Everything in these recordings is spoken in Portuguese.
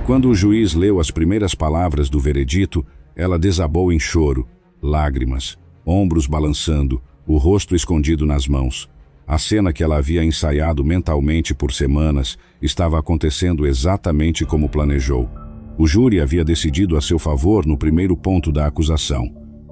Quando o juiz leu as primeiras palavras do veredito, ela desabou em choro, lágrimas, ombros balançando, o rosto escondido nas mãos. A cena que ela havia ensaiado mentalmente por semanas estava acontecendo exatamente como planejou. O júri havia decidido a seu favor no primeiro ponto da acusação.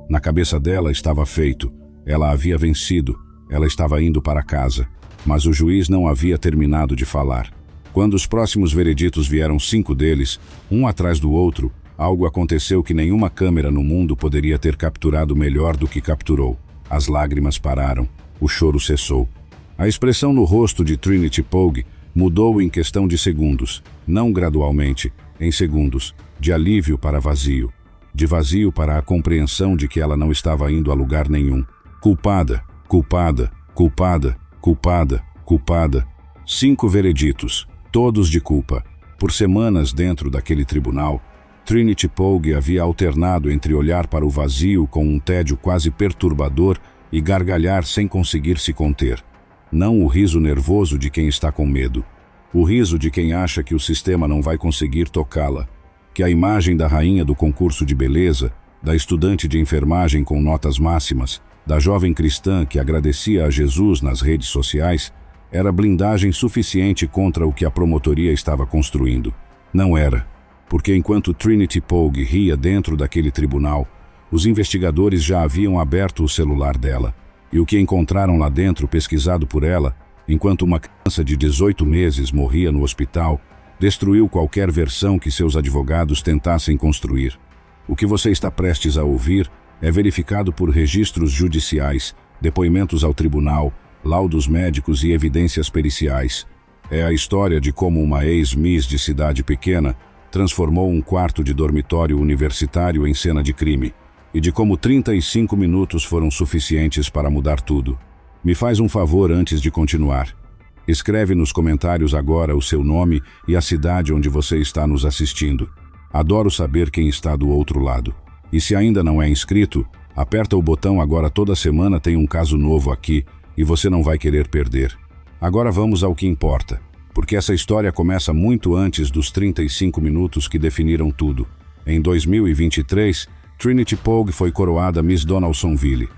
Na cabeça dela estava feito. Ela havia vencido. Ela estava indo para casa. Mas o juiz não havia terminado de falar. Quando os próximos vereditos vieram 5 deles, um atrás do outro, algo aconteceu que nenhuma câmera no mundo poderia ter capturado melhor do que capturou. As lágrimas pararam. O choro cessou. A expressão no rosto de Trinity Pogue mudou em questão de segundos, não gradualmente, em segundos, de alívio para vazio, de vazio para a compreensão de que ela não estava indo a lugar nenhum. Culpada, culpada, culpada, culpada, culpada. 5 vereditos, todos de culpa. Por semanas dentro daquele tribunal, Trinity Pogue havia alternado entre olhar para o vazio com um tédio quase perturbador e gargalhar sem conseguir se conter. Não o riso nervoso de quem está com medo. O riso de quem acha que o sistema não vai conseguir tocá-la. Que a imagem da rainha do concurso de beleza, da estudante de enfermagem com notas máximas, da jovem cristã que agradecia a Jesus nas redes sociais, era blindagem suficiente contra o que a promotoria estava construindo. Não era. Porque enquanto Trinity Pogue ria dentro daquele tribunal, os investigadores já haviam aberto o celular dela. E o que encontraram lá dentro, pesquisado por ela, enquanto uma criança de 18 meses morria no hospital, destruiu qualquer versão que seus advogados tentassem construir. O que você está prestes a ouvir é verificado por registros judiciais, depoimentos ao tribunal, laudos médicos e evidências periciais. É a história de como uma ex-miss de cidade pequena transformou um quarto de dormitório universitário em cena de crime. E de como 35 minutos foram suficientes para mudar tudo. Me faz um favor antes de continuar. Escreve nos comentários agora o seu nome e a cidade onde você está nos assistindo. Adoro saber quem está do outro lado. E se ainda não é inscrito, aperta o botão agora. Toda semana tem um caso novo aqui e você não vai querer perder. Agora vamos ao que importa, porque essa história começa muito antes dos 35 minutos que definiram tudo. Em 2023, Trinity Pogue foi coroada Miss Donaldsonville.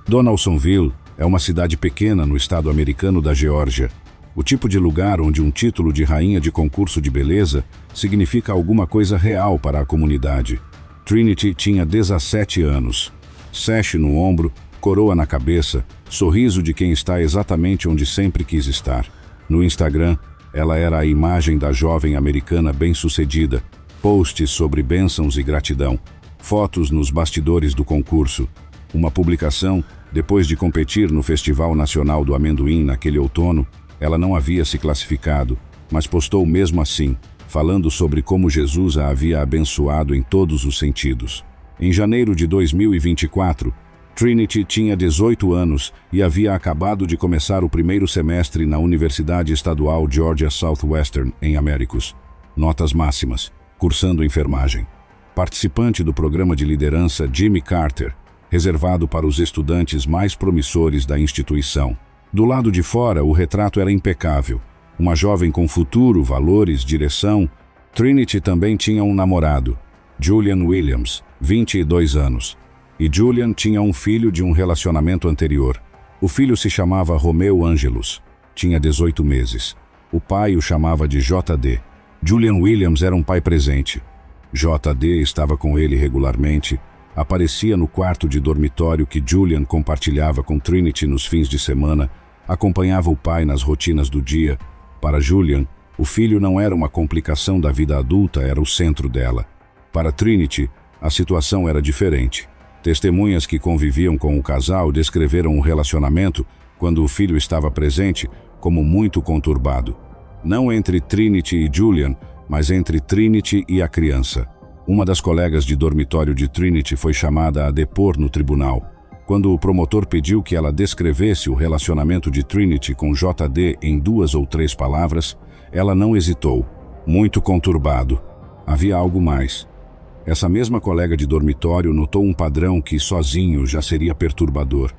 Donaldsonville é uma cidade pequena no estado americano da Geórgia. O tipo de lugar onde um título de rainha de concurso de beleza significa alguma coisa real para a comunidade. Trinity tinha 17 anos. Sash no ombro, coroa na cabeça, sorriso de quem está exatamente onde sempre quis estar. No Instagram, ela era a imagem da jovem americana bem-sucedida, posts sobre bênçãos e gratidão. Fotos nos bastidores do concurso. Uma publicação, depois de competir no Festival Nacional do Amendoim naquele outono, ela não havia se classificado, mas postou mesmo assim, falando sobre como Jesus a havia abençoado em todos os sentidos. Em janeiro de 2024, Trinity tinha 18 anos e havia acabado de começar o primeiro semestre na Universidade Estadual Georgia Southwestern, em Américos. Notas máximas, cursando enfermagem. Participante do programa de liderança Jimmy Carter, reservado para os estudantes mais promissores da instituição. Do lado de fora, o retrato era impecável. Uma jovem com futuro, valores, direção. Trinity também tinha um namorado, Julian Williams, 22 anos. E Julian tinha um filho de um relacionamento anterior. O filho se chamava Romeo Angelus. Tinha 18 meses. O pai o chamava de JD. Julian Williams era um pai presente. JD estava com ele regularmente, aparecia no quarto de dormitório que Julian compartilhava com Trinity nos fins de semana, acompanhava o pai nas rotinas do dia. Para Julian, o filho não era uma complicação da vida adulta, era o centro dela. Para Trinity, a situação era diferente. Testemunhas que conviviam com o casal descreveram o relacionamento, quando o filho estava presente, como muito conturbado. Não entre Trinity e Julian, mas entre Trinity e a criança. Uma das colegas de dormitório de Trinity foi chamada a depor no tribunal. Quando o promotor pediu que ela descrevesse o relacionamento de Trinity com JD em 2 ou 3 palavras, ela não hesitou. Muito conturbado. Havia algo mais. Essa mesma colega de dormitório notou um padrão que, sozinho, já seria perturbador.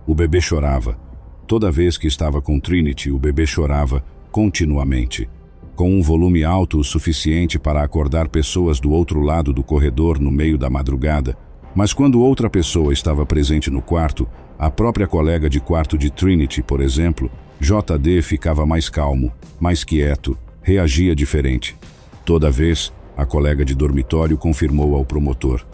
O bebê chorava. Toda vez que estava com Trinity, o bebê chorava continuamente. com um volume alto o suficiente para acordar pessoas do outro lado do corredor no meio da madrugada. Mas quando outra pessoa estava presente no quarto, a própria colega de quarto de Trinity, por exemplo, JD ficava mais calmo, mais quieto, reagia diferente. Toda vez, a colega de dormitório confirmou ao promotor.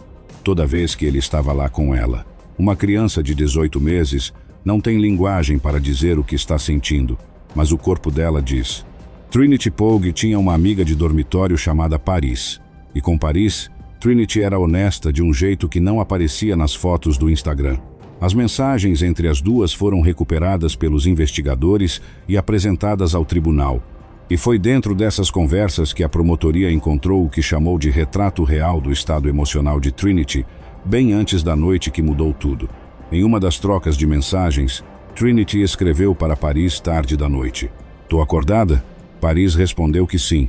Toda vez que ele estava lá com ela. Uma criança de 18 meses não tem linguagem para dizer o que está sentindo, mas o corpo dela diz. Trinity Pogue tinha uma amiga de dormitório chamada Paris. E com Paris, Trinity era honesta de um jeito que não aparecia nas fotos do Instagram. As mensagens entre as duas foram recuperadas pelos investigadores e apresentadas ao tribunal. E foi dentro dessas conversas que a promotoria encontrou o que chamou de retrato real do estado emocional de Trinity, bem antes da noite que mudou tudo. Em uma das trocas de mensagens, Trinity escreveu para Paris tarde da noite. "Tô acordada?" Paris respondeu que sim.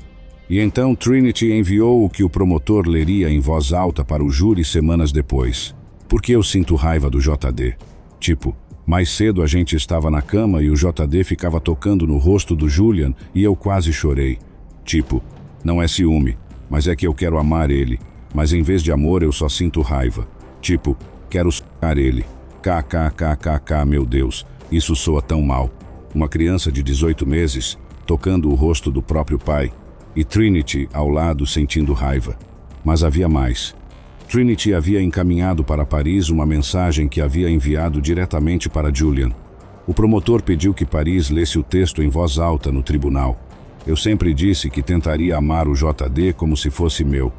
E então Trinity enviou o que o promotor leria em voz alta para o júri semanas depois. "Porque eu sinto raiva do JD. Tipo, mais cedo a gente estava na cama e o JD ficava tocando no rosto do Julian e eu quase chorei. Tipo, não é ciúme, mas é que eu quero amar ele. Mas em vez de amor eu só sinto raiva. Tipo, quero s***ar ele. KKKKK, meu Deus, isso soa tão mal." Uma criança de 18 meses, tocando o rosto do próprio pai. E Trinity ao lado sentindo raiva. Mas havia mais. Trinity havia encaminhado para Paris uma mensagem que havia enviado diretamente para Julian. O promotor pediu que Paris lesse o texto em voz alta no tribunal. "Eu sempre disse que tentaria amar o JD como se fosse meu.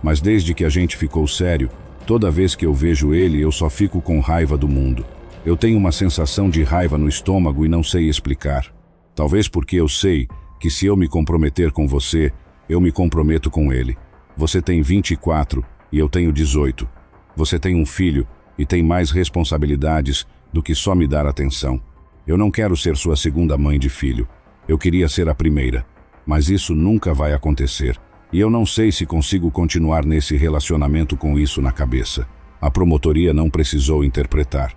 Mas desde que a gente ficou sério, toda vez que eu vejo ele eu só fico com raiva do mundo. Eu tenho uma sensação de raiva no estômago e não sei explicar. Talvez porque eu sei que se eu me comprometer com você, eu me comprometo com ele. Você tem 24 e eu tenho 18. Você tem um filho e tem mais responsabilidades do que só me dar atenção. Eu não quero ser sua segunda mãe de filho. Eu queria ser a primeira. Mas isso nunca vai acontecer. E eu não sei se consigo continuar nesse relacionamento com isso na cabeça." A promotoria não precisou interpretar.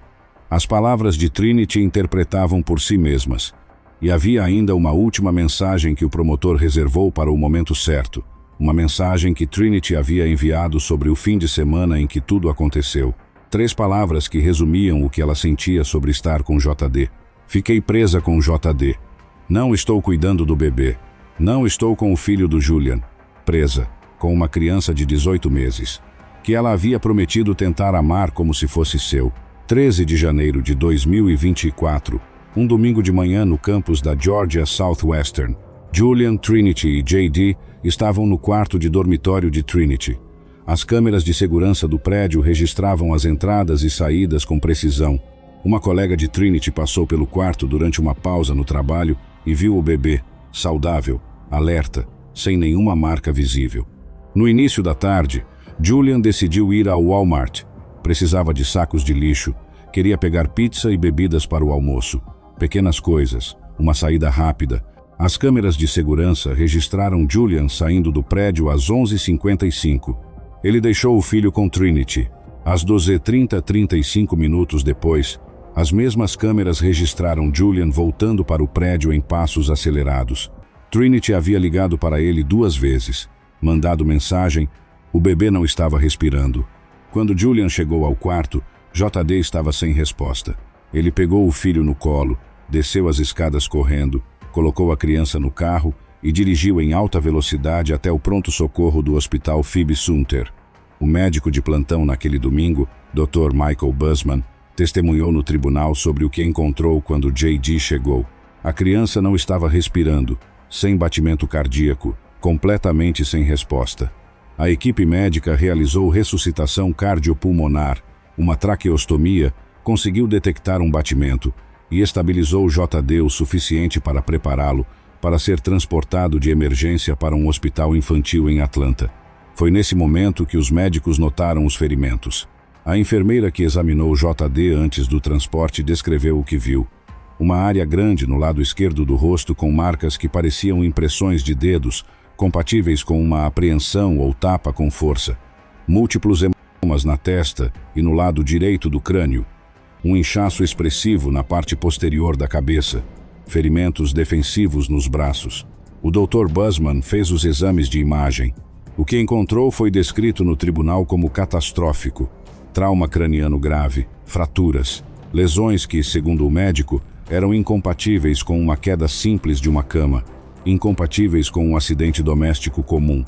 As palavras de Trinity interpretavam por si mesmas. E havia ainda uma última mensagem que o promotor reservou para o momento certo. Uma mensagem que Trinity havia enviado sobre o fim de semana em que tudo aconteceu. 3 palavras que resumiam o que ela sentia sobre estar com JD. "Fiquei presa com JD. Não estou cuidando do bebê. Não estou com o filho do Julian. Presa, com uma criança de 18 meses. Que ela havia prometido tentar amar como se fosse seu." 13 de janeiro de 2024. Um domingo de manhã no campus da Georgia Southwestern. Julian, Trinity e JD estavam no quarto de dormitório de Trinity. As câmeras de segurança do prédio registravam as entradas e saídas com precisão. Uma colega de Trinity passou pelo quarto durante uma pausa no trabalho e viu o bebê, saudável, alerta, sem nenhuma marca visível. No início da tarde, Julian decidiu ir ao Walmart. Precisava de sacos de lixo, queria pegar pizza e bebidas para o almoço. Pequenas coisas, uma saída rápida. As câmeras de segurança registraram Julian saindo do prédio às 11h55. Ele deixou o filho com Trinity. Às 12h30, 35 minutos depois, as mesmas câmeras registraram Julian voltando para o prédio em passos acelerados. Trinity havia ligado para ele 2 vezes, mandado mensagem, o bebê não estava respirando. Quando Julian chegou ao quarto, JD estava sem resposta. Ele pegou o filho no colo, desceu as escadas correndo, colocou a criança no carro e dirigiu em alta velocidade até o pronto-socorro do Hospital Phoebe Sumter. O médico de plantão naquele domingo, Dr. Michael Busman, testemunhou no tribunal sobre o que encontrou quando JD chegou. A criança não estava respirando, sem batimento cardíaco, completamente sem resposta. A equipe médica realizou ressuscitação cardiopulmonar, uma traqueostomia, conseguiu detectar um batimento e estabilizou JD o suficiente para prepará-lo para ser transportado de emergência para um hospital infantil em Atlanta. Foi nesse momento que os médicos notaram os ferimentos. A enfermeira que examinou JD antes do transporte descreveu o que viu. Uma área grande no lado esquerdo do rosto com marcas que pareciam impressões de dedos, compatíveis com uma apreensão ou tapa com força. Múltiplos hematomas na testa e no lado direito do crânio. Um inchaço expressivo na parte posterior da cabeça. Ferimentos defensivos nos braços. O Dr. Busman fez os exames de imagem. O que encontrou foi descrito no tribunal como catastrófico: trauma craniano grave, fraturas, lesões que, segundo o médico, eram incompatíveis com uma queda simples de uma cama, incompatíveis com um acidente doméstico comum.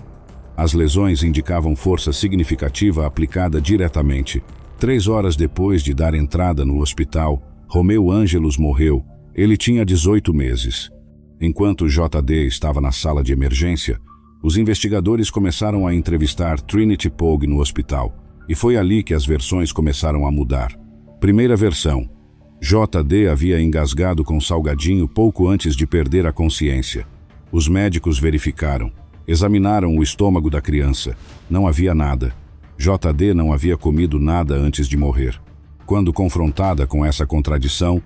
As lesões indicavam força significativa aplicada diretamente. 3 horas depois de dar entrada no hospital, Romeu Ângelos morreu. Ele tinha 18 meses. Enquanto JD estava na sala de emergência, os investigadores começaram a entrevistar Trinity Pogue no hospital, e foi ali que as versões começaram a mudar. Primeira versão: JD havia engasgado com salgadinho pouco antes de perder a consciência. Os médicos verificaram, examinaram o estômago da criança. Não havia nada. JD não havia comido nada antes de morrer. Quando confrontada com essa contradição,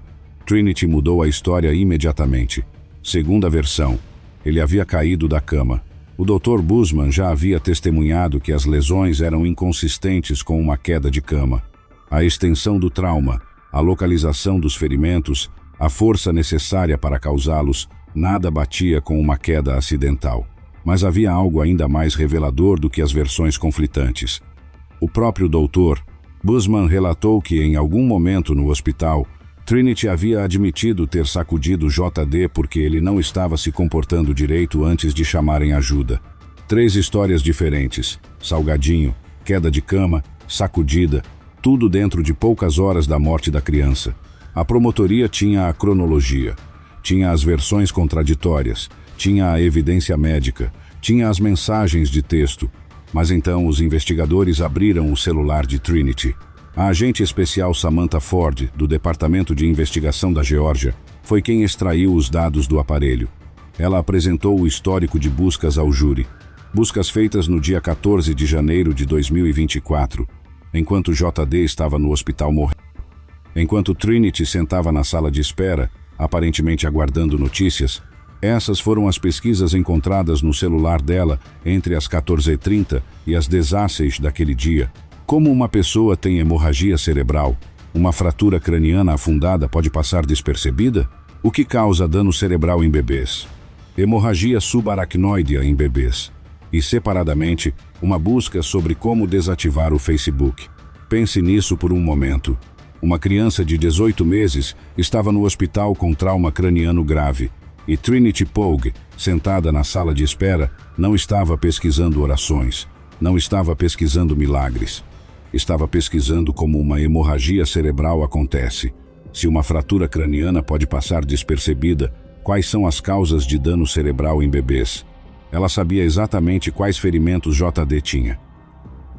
Trinity mudou a história imediatamente. Segunda versão: ele havia caído da cama. O Dr. Busman já havia testemunhado que as lesões eram inconsistentes com uma queda de cama. A extensão do trauma, a localização dos ferimentos, a força necessária para causá-los, nada batia com uma queda acidental. Mas havia algo ainda mais revelador do que as versões conflitantes. O próprio Dr. Busman relatou que, em algum momento no hospital, Trinity havia admitido ter sacudido JD porque ele não estava se comportando direito antes de chamarem ajuda. 3 histórias diferentes: salgadinho, queda de cama, sacudida, tudo dentro de poucas horas da morte da criança. A promotoria tinha a cronologia, tinha as versões contraditórias, tinha a evidência médica, tinha as mensagens de texto. Mas então os investigadores abriram o celular de Trinity. A agente especial Samantha Ford, do Departamento de Investigação da Geórgia, foi quem extraiu os dados do aparelho. Ela apresentou o histórico de buscas ao júri. Buscas feitas no dia 14 de janeiro de 2024, enquanto JD estava no hospital morrendo. Enquanto Trinity sentava na sala de espera, aparentemente aguardando notícias, essas foram as pesquisas encontradas no celular dela entre as 14h30 e as 16h daquele dia. Como uma pessoa tem hemorragia cerebral, uma fratura craniana afundada pode passar despercebida? O que causa dano cerebral em bebês? Hemorragia subaracnoidea em bebês. E, separadamente, uma busca sobre como desativar o Facebook. Pense nisso por um momento. Uma criança de 18 meses estava no hospital com trauma craniano grave, e Trinity Pogue, sentada na sala de espera, não estava pesquisando orações, não estava pesquisando milagres. Estava pesquisando como uma hemorragia cerebral acontece. Se uma fratura craniana pode passar despercebida, quais são as causas de dano cerebral em bebês? Ela sabia exatamente quais ferimentos JD tinha.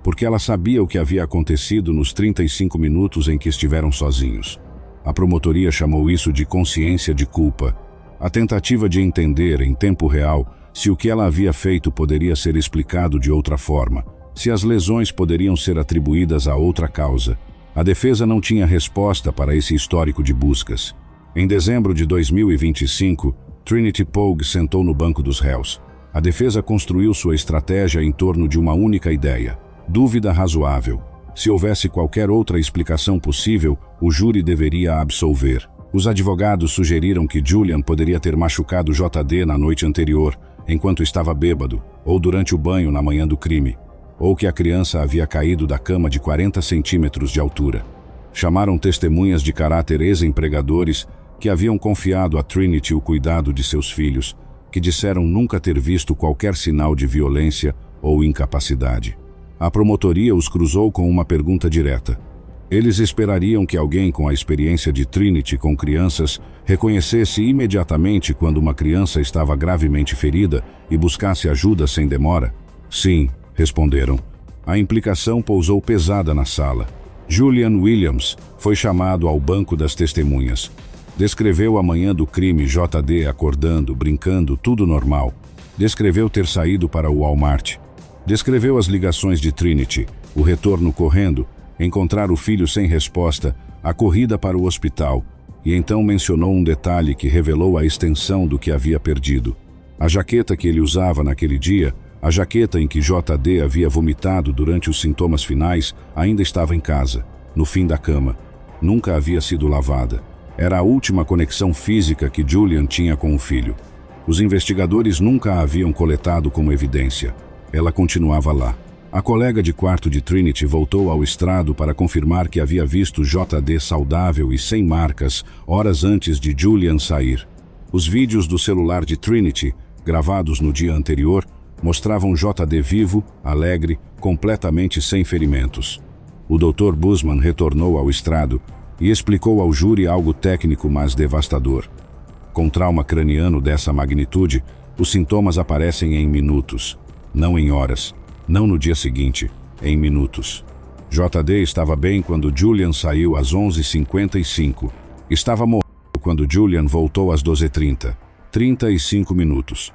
Porque ela sabia o que havia acontecido nos 35 minutos em que estiveram sozinhos. A promotoria chamou isso de consciência de culpa. A tentativa de entender, em tempo real, se o que ela havia feito poderia ser explicado de outra forma, se as lesões poderiam ser atribuídas a outra causa. A defesa não tinha resposta para esse histórico de buscas. Em dezembro de 2025, Trinity Pogue sentou no banco dos réus. A defesa construiu sua estratégia em torno de uma única ideia: dúvida razoável. Se houvesse qualquer outra explicação possível, o júri deveria absolver. Os advogados sugeriram que Julian poderia ter machucado JD na noite anterior, enquanto estava bêbado, ou durante o banho na manhã do crime, ou que a criança havia caído da cama de 40 centímetros de altura. Chamaram testemunhas de caráter ex-empregadores que haviam confiado a Trinity o cuidado de seus filhos, que disseram nunca ter visto qualquer sinal de violência ou incapacidade. A promotoria os cruzou com uma pergunta direta. Eles esperariam que alguém com a experiência de Trinity com crianças reconhecesse imediatamente quando uma criança estava gravemente ferida e buscasse ajuda sem demora? Sim, responderam. A implicação pousou pesada na sala. Julian Williams foi chamado ao banco das testemunhas. Descreveu a manhã do crime, JD acordando, brincando, tudo normal. Descreveu ter saído para o Walmart. Descreveu as ligações de Trinity, o retorno correndo, encontrar o filho sem resposta, a corrida para o hospital, e então mencionou um detalhe que revelou a extensão do que havia perdido. A jaqueta que ele usava naquele dia, a jaqueta em que JD havia vomitado durante os sintomas finais, ainda estava em casa, no fim da cama. Nunca havia sido lavada. Era a última conexão física que Julian tinha com o filho. Os investigadores nunca a haviam coletado como evidência. Ela continuava lá. A colega de quarto de Trinity voltou ao estrado para confirmar que havia visto JD saudável e sem marcas horas antes de Julian sair. Os vídeos do celular de Trinity, gravados no dia anterior, mostravam JD vivo, alegre, completamente sem ferimentos. O Dr. Busman retornou ao estrado e explicou ao júri algo técnico, mas devastador. Com trauma craniano dessa magnitude, os sintomas aparecem em minutos, não em horas, não no dia seguinte, em minutos. JD estava bem quando Julian saiu às 11h55. Estava morto quando Julian voltou às 12h30, 35 minutos.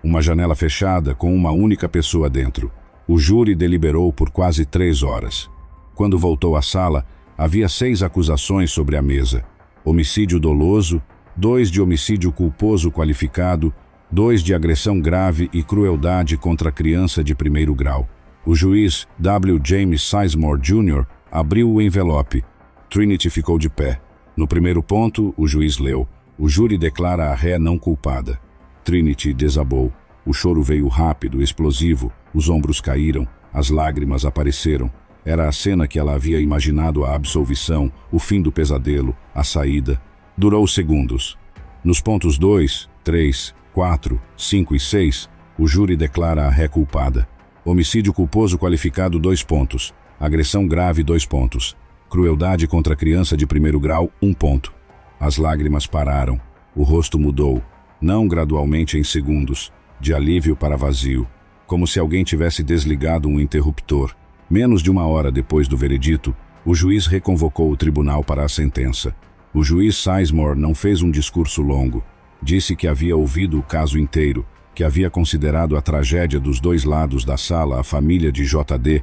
Uma janela fechada com uma única pessoa dentro. O júri deliberou por quase 3 horas. Quando voltou à sala, havia 6 acusações sobre a mesa. Homicídio doloso, 2 de homicídio culposo qualificado, 2 de agressão grave e crueldade contra criança de 1º grau. O juiz W. James Sizemore Jr. abriu o envelope. Trinity ficou de pé. No primeiro ponto, o juiz leu: o júri declara a ré não culpada. Trinity desabou. O choro veio rápido, explosivo, os ombros caíram, as lágrimas apareceram. Era a cena que ela havia imaginado: a absolvição, o fim do pesadelo, a saída. Durou segundos. Nos pontos 2, 3, 4, 5 e 6, o júri declara a ré culpada. Homicídio culposo qualificado 2 pontos. Agressão grave 2 pontos. Crueldade contra criança de 1º grau 1 ponto. As lágrimas pararam. O rosto mudou. Não gradualmente em segundos. De alívio para vazio. Como se alguém tivesse desligado um interruptor. Menos de 1 hora depois do veredito, o juiz reconvocou o tribunal para a sentença. O juiz Sizemore não fez um discurso longo. Disse que havia ouvido o caso inteiro, que havia considerado a tragédia dos 2 lados da sala, a família de JD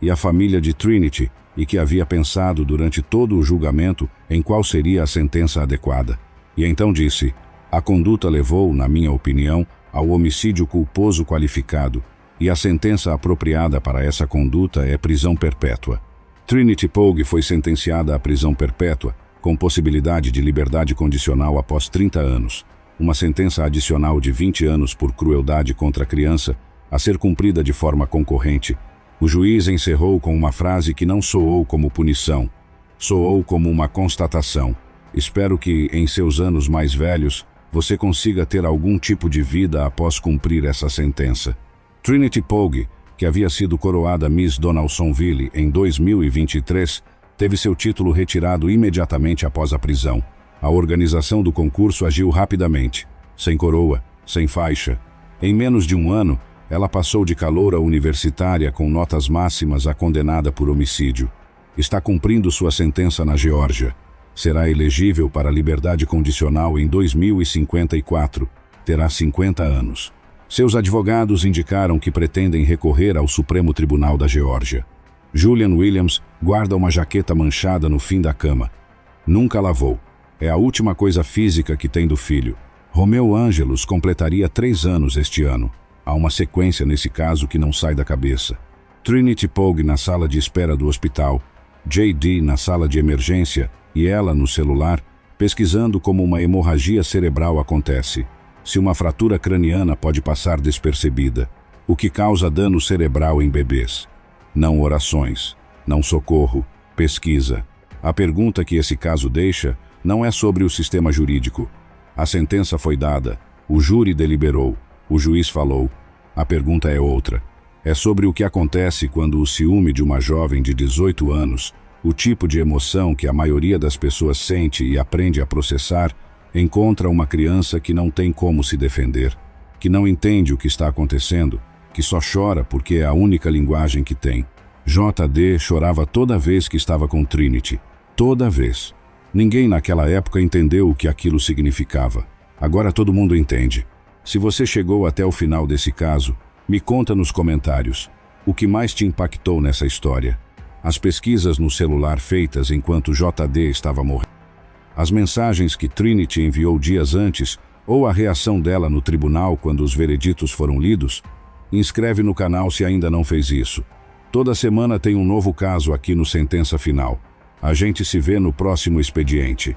e a família de Trinity, e que havia pensado durante todo o julgamento em qual seria a sentença adequada. E então disse: a conduta levou, na minha opinião, ao homicídio culposo qualificado, e a sentença apropriada para essa conduta é prisão perpétua. Trinity Pogue foi sentenciada à prisão perpétua, com possibilidade de liberdade condicional após 30 anos. Uma sentença adicional de 20 anos por crueldade contra a criança, a ser cumprida de forma concorrente. O juiz encerrou com uma frase que não soou como punição, soou como uma constatação. Espero que, em seus anos mais velhos, você consiga ter algum tipo de vida após cumprir essa sentença. Trinity Pogue, que havia sido coroada Miss Donaldsonville em 2023, teve seu título retirado imediatamente após a prisão. A organização do concurso agiu rapidamente, sem coroa, sem faixa. Em menos de 1 ano, ela passou de caloura universitária com notas máximas a condenada por homicídio. Está cumprindo sua sentença na Geórgia. Será elegível para a liberdade condicional em 2054. Terá 50 anos. Seus advogados indicaram que pretendem recorrer ao Supremo Tribunal da Geórgia. Julian Williams guarda uma jaqueta manchada no fim da cama. Nunca lavou. É a última coisa física que tem do filho. Romeu Ângelos completaria 3 anos este ano. Há uma sequência nesse caso que não sai da cabeça. Trinity Pogue na sala de espera do hospital, JD na sala de emergência e ela no celular, pesquisando como uma hemorragia cerebral acontece. Se uma fratura craniana pode passar despercebida. O que causa dano cerebral em bebês. Não orações, não socorro, pesquisa. A pergunta que esse caso deixa não é sobre o sistema jurídico. A sentença foi dada, o júri deliberou, o juiz falou. A pergunta é outra. É sobre o que acontece quando o ciúme de uma jovem de 18 anos, o tipo de emoção que a maioria das pessoas sente e aprende a processar, encontra uma criança que não tem como se defender, que não entende o que está acontecendo, que só chora porque é a única linguagem que tem. JD chorava toda vez que estava com Trinity. Toda vez. Ninguém naquela época entendeu o que aquilo significava. Agora todo mundo entende. Se você chegou até o final desse caso, me conta nos comentários. O que mais te impactou nessa história? As pesquisas no celular feitas enquanto JD estava morrendo? As mensagens que Trinity enviou dias antes ou a reação dela no tribunal quando os vereditos foram lidos? Inscreve no canal se ainda não fez isso. Toda semana tem um novo caso aqui no Sentença Final. A gente se vê no próximo expediente.